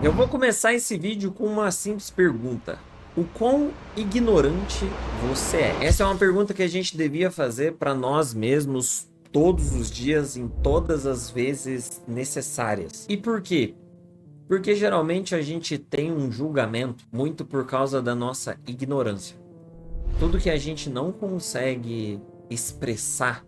Eu vou começar esse vídeo com uma simples pergunta. O quão ignorante você é? Essa é uma pergunta que a gente devia fazer para nós mesmos todos os dias, em todas as vezes necessárias. E por quê? Porque geralmente a gente tem um julgamento muito por causa da nossa ignorância. Tudo que a gente não consegue expressar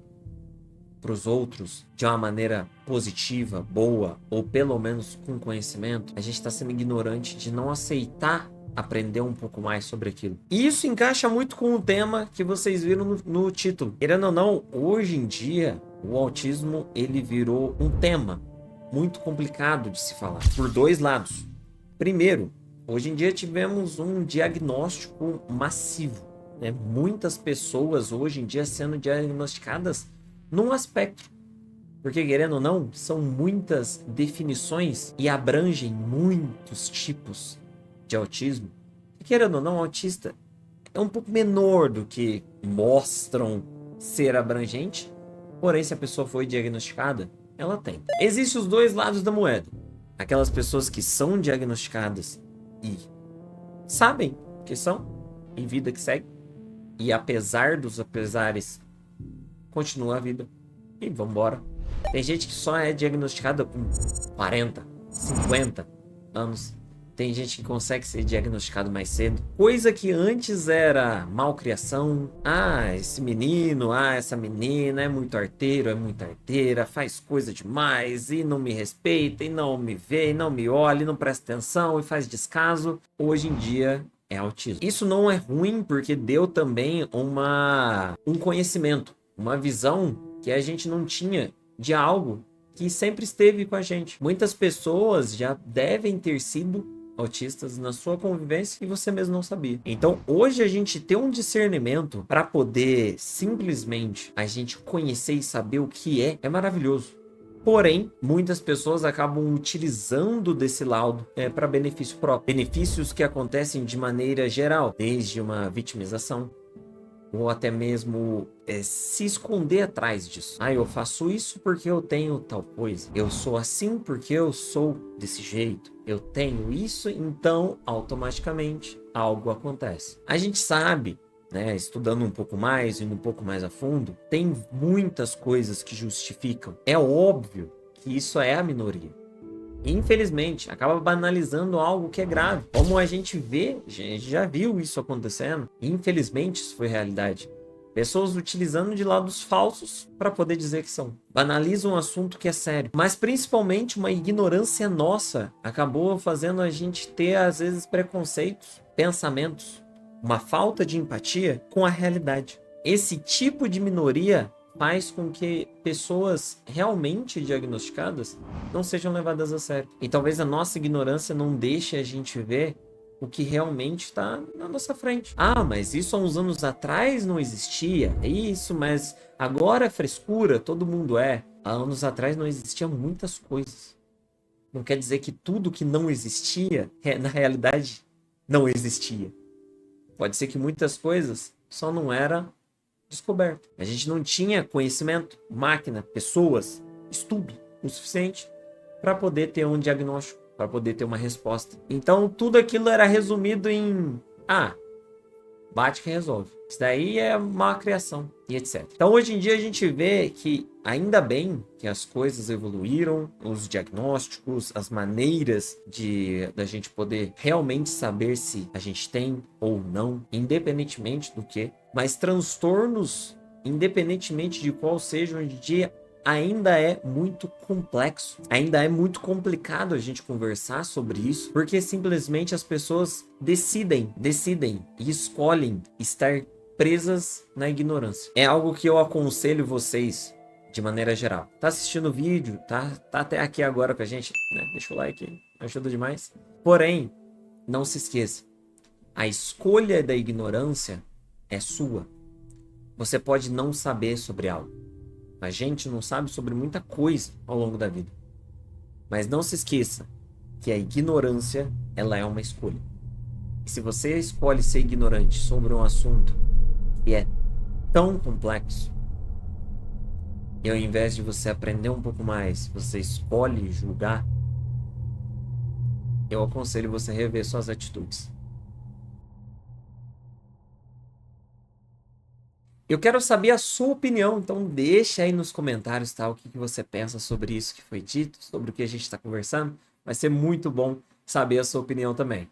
para os outros de uma maneira positiva, boa, ou pelo menos com conhecimento, a gente está sendo ignorante de não aceitar aprender um pouco mais sobre aquilo. E isso encaixa muito com o tema que vocês viram no título. Querendo ou não, hoje em dia, o autismo ele virou um tema muito complicado de se falar, por dois lados. Primeiro, hoje em dia tivemos um diagnóstico massivo, né? Muitas pessoas hoje em dia sendo diagnosticadas num aspecto. Porque, querendo ou não, são muitas definições e abrangem muitos tipos de autismo. E, querendo ou não, o autista é um pouco menor do que mostram ser abrangente. Porém, se a pessoa foi diagnosticada, ela tem. Existem os dois lados da moeda. Aquelas pessoas que são diagnosticadas e sabem que são, em vida que segue. E apesar dos apesares, continua a vida e vambora. Tem gente que só é diagnosticada com 40, 50 anos. Tem gente que consegue ser diagnosticado mais cedo. Coisa que antes era malcriação. Ah, esse menino, essa menina é muito arteiro, é muito arteira, faz coisa demais e não me respeita, e não me vê, e não me olha, e não presta atenção, e faz descaso. Hoje em dia é autismo. Isso não é ruim porque deu também um conhecimento, uma visão que a gente não tinha de algo que sempre esteve com a gente. Muitas pessoas já devem ter sido autistas na sua convivência e você mesmo não sabia. Então, hoje a gente ter um discernimento para poder simplesmente a gente conhecer e saber o que é maravilhoso. Porém, muitas pessoas acabam utilizando desse laudo para benefício próprio. Benefícios que acontecem de maneira geral, desde uma vitimização, ou até mesmo se esconder atrás disso. Ah, eu faço isso porque eu tenho tal coisa. Eu sou assim porque eu sou desse jeito. Eu tenho isso, então automaticamente algo acontece. A gente sabe, né, estudando um pouco mais, indo um pouco mais a fundo, tem muitas coisas que justificam. É óbvio que isso é a minoria. Infelizmente, acaba banalizando algo que é grave. Como a gente vê, a gente já viu isso acontecendo. Infelizmente, isso foi realidade. Pessoas utilizando de lados falsos para poder dizer que são. Banalizam um assunto que é sério. Mas principalmente uma ignorância nossa acabou fazendo a gente ter, às vezes, preconceitos, pensamentos, uma falta de empatia com a realidade. Esse tipo de minoria faz com que pessoas realmente diagnosticadas não sejam levadas a sério. E talvez a nossa ignorância não deixe a gente ver o que realmente está na nossa frente. Ah, mas isso há uns anos atrás não existia. É isso, mas agora é frescura, todo mundo é. Há anos atrás não existiam muitas coisas. Não quer dizer que tudo que não existia, na realidade, não existia. Pode ser que muitas coisas só não eram descoberto. A gente não tinha conhecimento, máquina, pessoas, estudo o suficiente para poder ter um diagnóstico, para poder ter uma resposta. Então tudo aquilo era resumido em bate que resolve. Isso daí é uma criação e etc. Então hoje em dia a gente vê que ainda bem que as coisas evoluíram, os diagnósticos, as maneiras da gente poder realmente saber se a gente tem ou não, independentemente do que, mas transtornos, independentemente de qual seja, hoje em dia ainda é muito complexo, ainda é muito complicado a gente conversar sobre isso, porque simplesmente as pessoas decidem e escolhem estar presas na ignorância. É algo que eu aconselho vocês de maneira geral. Tá assistindo o vídeo, tá até aqui agora com a gente, né? Deixa o like, ajuda demais. Porém, não se esqueça, a escolha da ignorância é sua. Você pode não saber sobre algo. A gente não sabe sobre muita coisa ao longo da vida. Mas não se esqueça que a ignorância, ela é uma escolha. E se você escolhe ser ignorante sobre um assunto que é tão complexo, e ao invés de você aprender um pouco mais, você escolhe julgar, eu aconselho você a rever suas atitudes. Eu quero saber a sua opinião, então deixa aí nos comentários, tá? O que você pensa sobre isso que foi dito, sobre o que a gente está conversando. Vai ser muito bom saber a sua opinião também.